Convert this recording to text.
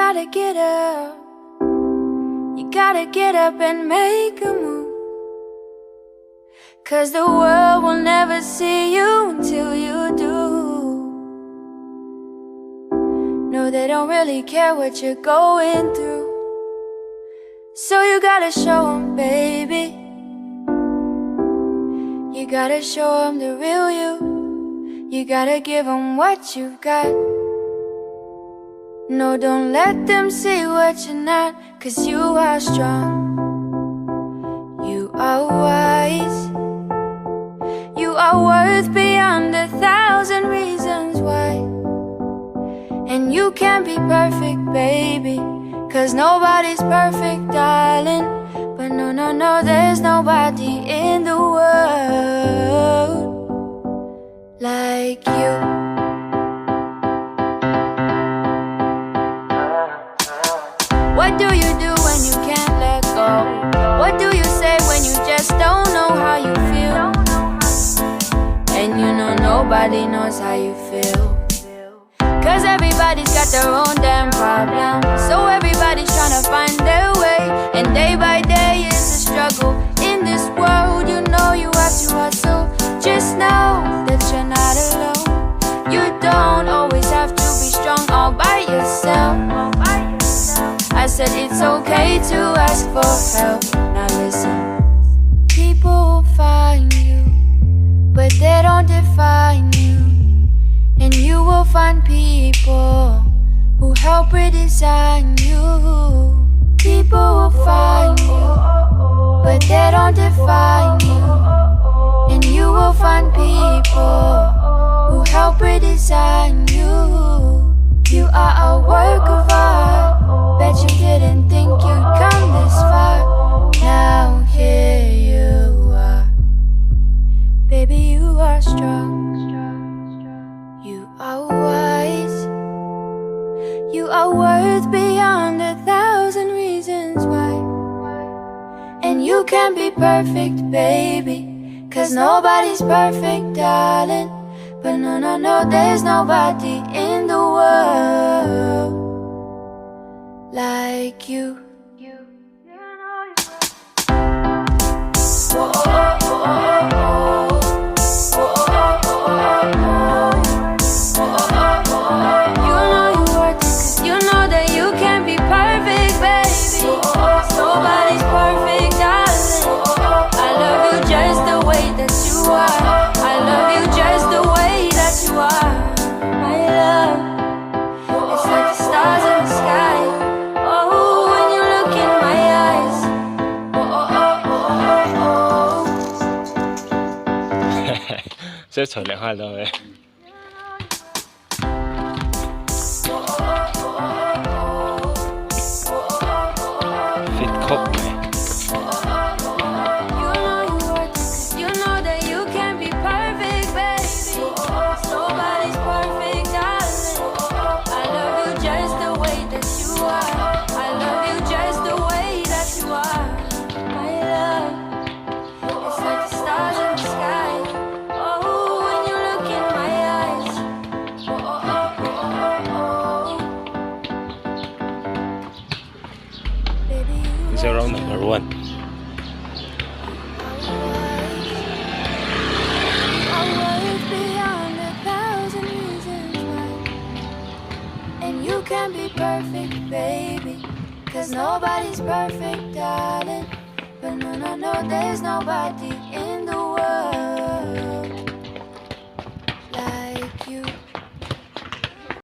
gotta get up. You gotta get up and make a move. 'Cause the world will never see you until you do. No, they don't really care what you're going through. So you gotta show them, baby. You gotta show them the real you. You gotta give them what you've got. No, don't let them see what you're not. 'Cause you are strong. You are wise. You are worth beyond 1,000 reasons why. And you can't be perfect, baby. 'Cause nobody's perfect, darling. But no, no, no, there's nobody in the world like you. What do you do when you can't let go? What do you say when you just don't know how you feel? And you know nobody knows how you feel. 'Cause everybody's got their own damn problem. So everybody's trying to find their way. And day by day is a struggle. In this world, you know you have to hustle. Just know that you're not alone. You don't always have to be strong all by yourself. I said it's okay to ask for help. Now listen, people will find you, but they don't define you. And you will find people who help redesign you. People will find you, but they don't define you. And you will find people who help redesign you. You are a work of art. Bet you didn't think you'd come this far. Now here you are. Baby, you are strong. You are wise. You are worth beyond 1,000 reasons why. And you can't be perfect, baby. 'Cause nobody's perfect, darling. But no, no, no, there's nobody in the world like you. Whoa, oh, oh, oh, oh. Nobody's perfect, darling. I love you just the way that you are. I love you just the way that you are. My love, it's like the stars in the sky. Oh, when you look in my eyes. Oh, oh, oh, oh, oh, oh. 这纯的快乐诶。fit 曲嘅。It's around number 1. And you can be perfect, baby. 'Cause nobody's perfect, darling. But no, no, no, there's nobody in